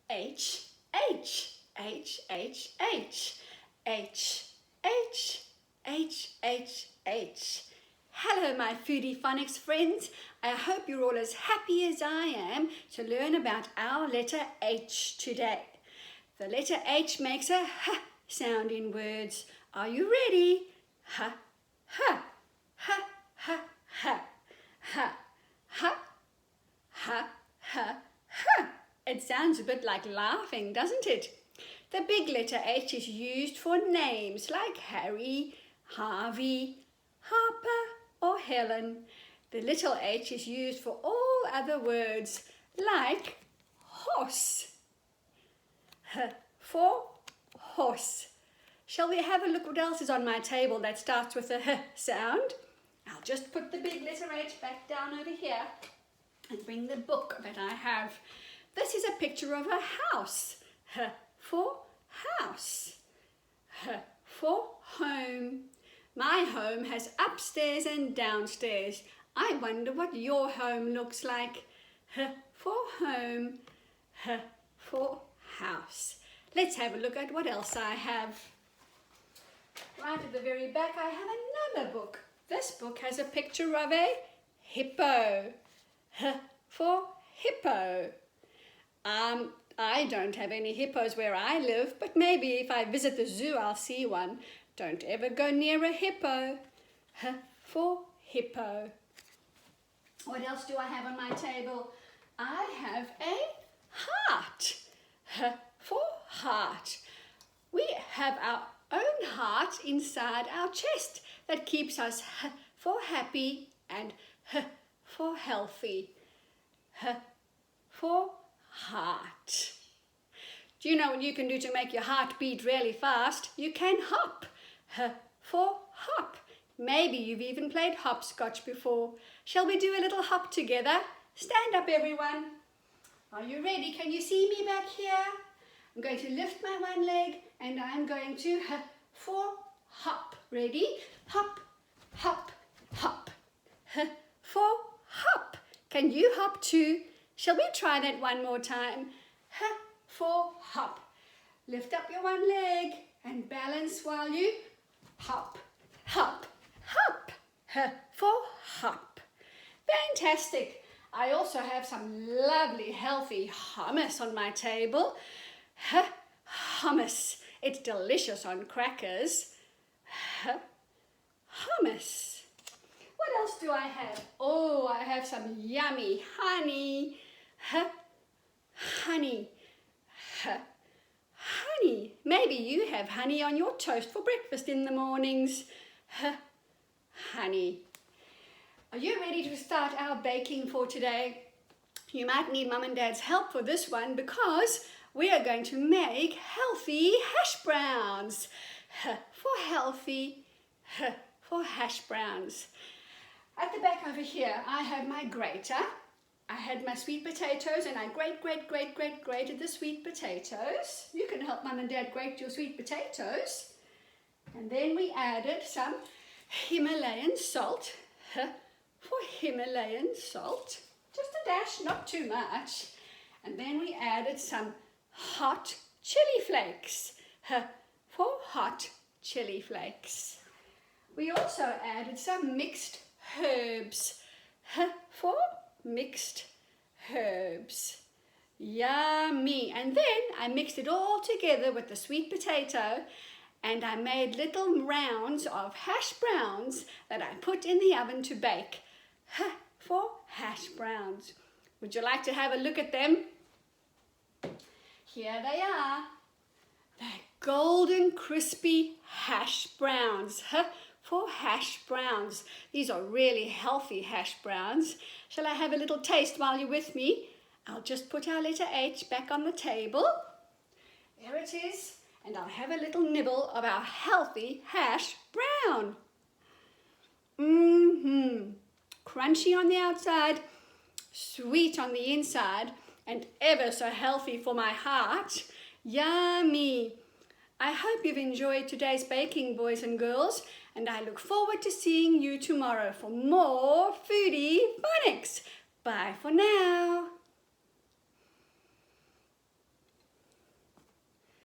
H, H, H, H, H, H, H, H, H, H. Hello, my Foodie Phonics friends. I hope you're all as happy as I am to learn about our letter H today. The letter H makes a H sound in words. Are you ready? H, H, H, H, H, H, H, H, H, H. It sounds a bit like laughing, doesn't it? The big letter H is used for names like Harry, Harvey, Harper or Helen. The little h is used for all other words like horse. H for horse. Shall we have a look what else is on my table that starts with a H sound? I'll just put the big letter H back down over here and bring the book that I have. This is a picture of a house. H for house. H for home. My home has upstairs and downstairs. I wonder what your home looks like. H for home. H for house. Let's have a look at what else I have. Right at the very back I have another book. This book has a picture of a hippo. H for hippo. I don't have any hippos where I live, but maybe if I visit the zoo I'll see one. Don't ever go near a hippo. H for hippo. What else do I have on my table? I have a heart. H for heart. We have our own heart inside our chest that keeps us H for happy and H for healthy. H for heart. Do you know what you can do to make your heart beat really fast? You can hop. H for hop. Maybe you've even played hopscotch before. Shall we do a little hop together? Stand up, everyone. Are you ready? Can you see me back here? I'm going to lift my one leg and I'm going to H for hop. Ready? Hop, hop, hop. H for hop. Can you hop too? Shall we try that one more time? H for hop. Lift up your one leg and balance while you hop, hop, hop. H for hop. Fantastic. I also have some lovely healthy hummus on my table. H hummus. It's delicious on crackers. H hummus. What else do I have? Oh, I have some yummy honey. H honey. H honey. Maybe you have honey on your toast for breakfast in the mornings. H honey. Are you ready to start our baking for today? You might need Mum and Dad's help for this one because we are going to make healthy hash browns. H for healthy. H for hash browns. At the back over here, I have my grater. I had my sweet potatoes and I grated the sweet potatoes. You can help Mum and Dad grate your sweet potatoes. And then we added some Himalayan salt. H for Himalayan salt. Just a dash, not too much. And then we added some hot chili flakes. H for hot chili flakes. We also added some mixed herbs. H for mixed herbs. Yummy. And then I mixed it all together with the sweet potato and I made little rounds of hash browns that I put in the oven to bake. H for hash browns. Would you like to have a look at them? Here they are. They're golden crispy hash browns. H for hash browns. These are really healthy hash browns. Shall I have a little taste while you're with me? I'll just put our letter H back on the table. There it is. And I'll have a little nibble of our healthy hash brown. Crunchy on the outside, sweet on the inside, and ever so healthy for my heart. Yummy. I hope you've enjoyed today's baking, boys and girls, and I look forward to seeing you tomorrow for more Foodie Phonics. Bye for now.